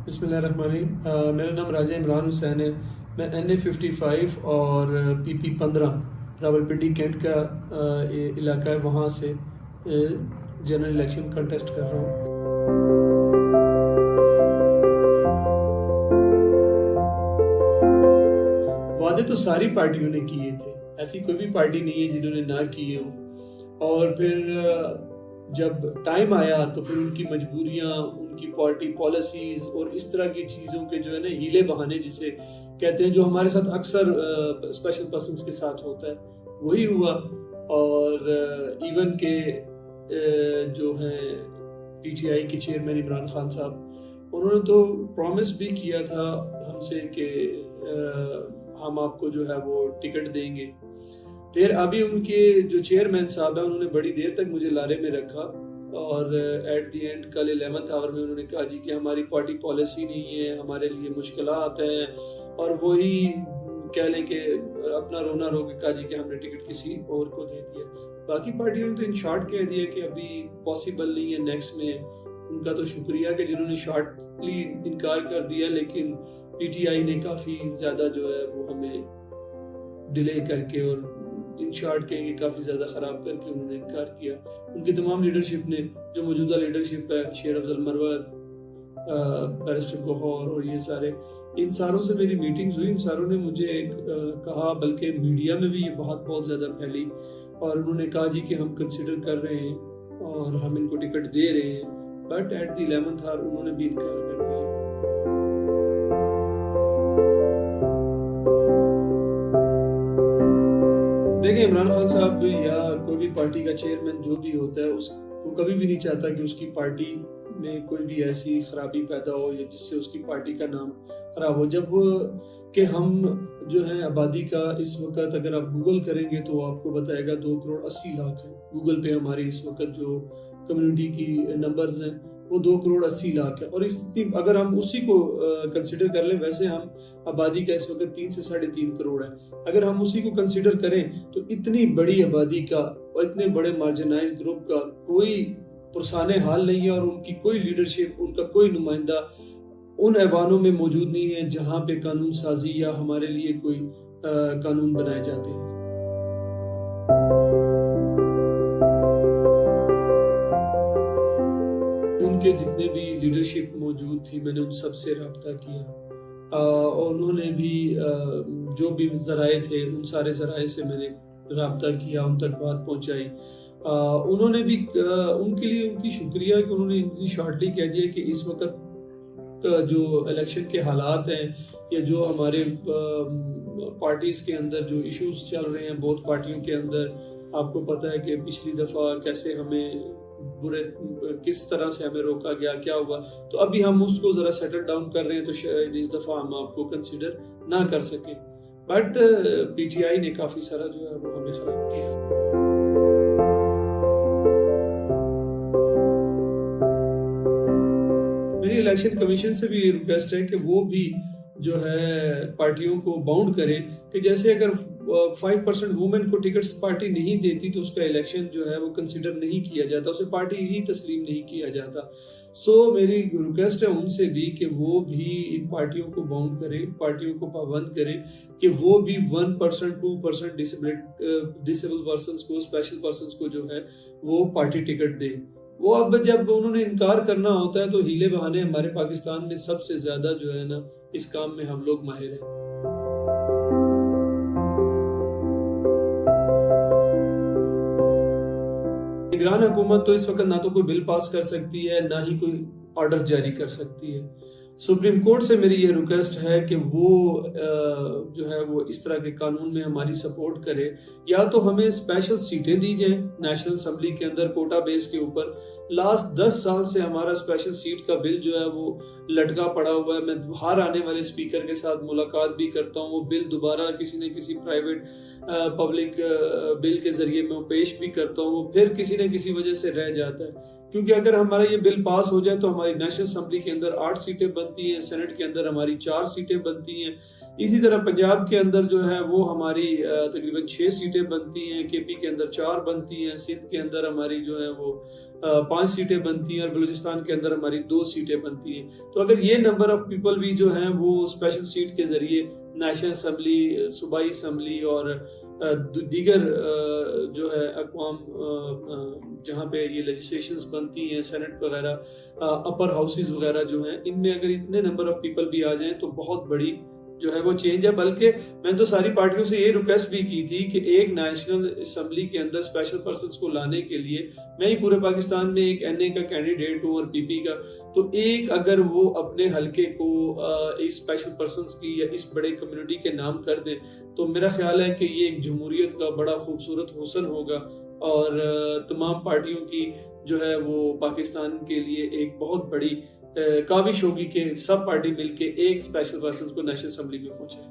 بسم اللہ الرحمن الرحیم۔ میرا نام راجہ عمران حسین ہے۔ میں NA55 اور PP15 راولپنڈی کینٹ کا علاقہ ہے، وہاں سے جنرل الیکشن کنٹیسٹ کر رہا ہوں۔ وعدے تو ساری پارٹیوں نے کیے تھے، ایسی کوئی بھی پارٹی نہیں ہے جنہوں نے نہ کیے ہوں، اور پھر جب ٹائم آیا تو پھر ان کی مجبوریاں، ان کی پارٹی پالیسیز اور اس طرح کی چیزوں کے جو ہے نا ہیلے بہانے جسے کہتے ہیں، جو ہمارے ساتھ اکثر اسپیشل پرسنس کے ساتھ ہوتا ہے، وہی ہوا۔ اور ایون کہ جو ہیں PTI کے چیئرمین عمران خان صاحب، انہوں نے تو پرومس بھی کیا تھا ہم سے کہ ہم آپ کو جو ہے وہ ٹکٹ دیں گے۔ پھر ابھی ان کے جو چیئرمین صاحب ہیں، انہوں نے بڑی دیر تک مجھے لارے میں رکھا، اور ایٹ دی اینڈ کل 11th آور میں انہوں نے کہا جی کہ ہماری پارٹی پالیسی نہیں ہے، ہمارے لیے مشکلات ہیں، اور وہی کہہ لیں کہ اپنا رونا رو کے کہا جی کہ ہم نے ٹکٹ کسی اور کو دے دیا۔ باقی پارٹیوں نے تو ان شارٹ کہہ دیا کہ ابھی پاسبل نہیں ہے نیکسٹ میں۔ ان کا تو شکریہ کہ جنہوں نے شارٹلی انکار کر دیا، لیکن PTI نے کافی زیادہ جو ہے وہ ہمیں ڈیلے کر کے اور ان شارٹ کہیں گے کافی زیادہ خراب کر کے انہوں نے انکار کیا۔ ان کی تمام لیڈرشپ نے، جو موجودہ لیڈرشپ ہے، شیر افضل مروت، بیرسٹر گوہر اور یہ سارے، ان ساروں سے میری میٹنگز ہوئی۔ ان ساروں نے مجھے کہا، بلکہ میڈیا میں بھی یہ بہت زیادہ پھیلی، اور انہوں نے کہا جی کہ ہم کنسیڈر کر رہے ہیں اور ہم ان کو ٹکٹ دے رہے ہیں، بٹ ایٹ دی 11th آور انہوں نے بھی انکار کر دیا۔ دیکھیں، عمران خان صاحب یا کوئی بھی پارٹی کا چیئرمین جو بھی ہوتا ہے، اس کو کبھی بھی نہیں چاہتا کہ اس کی پارٹی میں کوئی بھی ایسی خرابی پیدا ہو یا جس سے اس کی پارٹی کا نام خراب ہو۔ جب کہ ہم جو ہیں آبادی کا اس وقت اگر آپ گوگل کریں گے تو آپ کو بتائے گا 2,80,00,000 ہے۔ گوگل پہ ہماری اس وقت جو کمیونٹی کی نمبرز ہیں وہ 2,80,00,000 ہے، اور اگر ہم اسی کو کنسیڈر کر لیں، ویسے ہم آبادی کا اس وقت 3 سے 3.5 کروڑ ہے، اگر ہم اسی کو کنسیڈر کریں تو اتنی بڑی آبادی کا اور اتنے بڑے مارجنائز گروپ کا کوئی پرسان حال نہیں ہے، اور ان کی کوئی لیڈرشپ، ان کا کوئی نمائندہ ان ایوانوں میں موجود نہیں ہے جہاں پہ قانون سازی یا ہمارے لیے کوئی قانون بنائے جاتے ہیں۔ ان کے جتنے بھی لیڈرشپ موجود تھی، میں نے ان سب سے رابطہ کیا، اور انہوں نے بھی جو بھی ذرائع تھے ان سارے ذرائع سے میں نے رابطہ کیا، ان تک بات پہنچائی۔ انہوں نے بھی ان کے لیے ان کی شکریہ کہ انہوں نے اتنی شارٹلی کہہ دیا کہ اس وقت جو الیکشن کے حالات ہیں یا جو ہمارے پارٹیز کے اندر جو ایشوز چل رہے ہیں بہت پارٹیوں کے اندر، آپ کو پتہ ہے کہ پچھلی دفعہ کیسے ہمیں کس طرح سے ہمیں روکا گیا، کیا ہوا، تو ابھی ہم اس کو ذرا سیٹل ڈاؤن کر رہے ہیں، تو شاید اس دفعہ ہم آپ کو کنسیڈر نہ کر سکیں، بٹ PTI نے کافی سارا جو ہے وہ ہمیں خراب کیا۔ میری الیکشن کمیشن سے بھی ریکویسٹ ہے کہ وہ بھی جو ہے پارٹیوں کو باؤنڈ کریں کہ جیسے اگر 5% وومن کو ٹکٹس پارٹی نہیں دیتی تو اس کا الیکشن جو ہے وہ کنسیڈر نہیں کیا جاتا، اسے پارٹی ہی تسلیم نہیں کیا جاتا۔ سو میری ریکویسٹ ہے ان سے بھی کہ وہ بھی ان پارٹیوں کو باؤنڈ کریں، پارٹیوں کو پابند کریں کہ وہ بھی 1%، 2% ڈسیبل پرسنس کو، اسپیشل پرسنس کو جو ہے وہ پارٹی ٹکٹ دیں۔ وہ اب جب انہوں نے انکار کرنا ہوتا ہے تو ہیلے بہانے ہمارے پاکستان میں سب سے زیادہ جو ہے نا اس کام میں ہم لوگ ماہر ہیں۔ نگران حکومت تو اس وقت نہ تو کوئی بل پاس کر سکتی ہے، نہ ہی کوئی آرڈر جاری کر سکتی ہے۔ سپریم کورٹ سے میری یہ ریکویسٹ ہے کہ وہ جو ہے وہ اس طرح کے قانون میں ہماری سپورٹ کرے، یا تو ہمیں اسپیشل سیٹیں دی جائیں نیشنل اسمبلی کے اندر کوٹا بیس کے اوپر۔ لاسٹ 10 سال سے ہمارا اسپیشل سیٹ کا بل جو ہے وہ لٹکا پڑا ہوا ہے۔ میں ہر آنے والے اسپیکر کے ساتھ ملاقات بھی کرتا ہوں، وہ بل دوبارہ کسی نہ کسی پرائیویٹ پبلک بل کے ذریعے میں پیش بھی کرتا ہوں، وہ پھر کسی نہ کسی وجہ سے رہ جاتا ہے۔ کیونکہ اگر ہمارا یہ بل پاس ہو جائے تو ہماری نیشنل اسمبلی کے اندر 8 سیٹیں بنتی ہیں، سینٹ کے اندر ہماری 4 سیٹیں بنتی ہیں. اسی طرح پنجاب کے اندر جو ہے وہ ہماری تقریباً 6 سیٹیں بنتی ہیں، کے پی کے اندر 4 بنتی ہیں، سندھ کے اندر ہماری جو ہے وہ 5 سیٹیں بنتی ہیں، اور بلوچستان کے اندر ہماری 2 سیٹیں بنتی ہیں. تو اگر یہ نمبر آف پیپل بھی جو ہیں وہ اسپیشل سیٹ کے ذریعے نیشنل اسمبلی، صوبائی اسمبلی اور دیگر جو ہے اقوام جہاں پہ یہ لیجسلیشنز بنتی ہیں، سینٹ وغیرہ، اپر ہاؤسز وغیرہ جو ہیں، ان میں اگر اتنے نمبر آف پیپل بھی آ جائیں تو بہت بڑی جو ہے وہ چینج ہے. بلکہ میں نے تو ساری پارٹیوں سے یہ ریکویسٹ بھی کی تھی کہ ایک نیشنل اسمبلی کے اندر اسپیشل پرسنز کو لانے کے لیے میں ہی پورے پاکستان میں ایک این اے کا کینڈیڈیٹ ہوں اور پی پی کا، تو ایک اگر وہ اپنے حلقے کو ایک اسپیشل پرسنز کی یا اس بڑے کمیونٹی کے نام کر دیں تو میرا خیال ہے کہ یہ ایک جمہوریت کا بڑا خوبصورت حسن ہوگا، اور تمام پارٹیوں کی جو ہے وہ پاکستان کے لیے ایک بہت بڑی کاوش ہوگی کہ سب پارٹی مل کے ایک اسپیشل پرسن کو نیشنل اسمبلی میں پہنچے.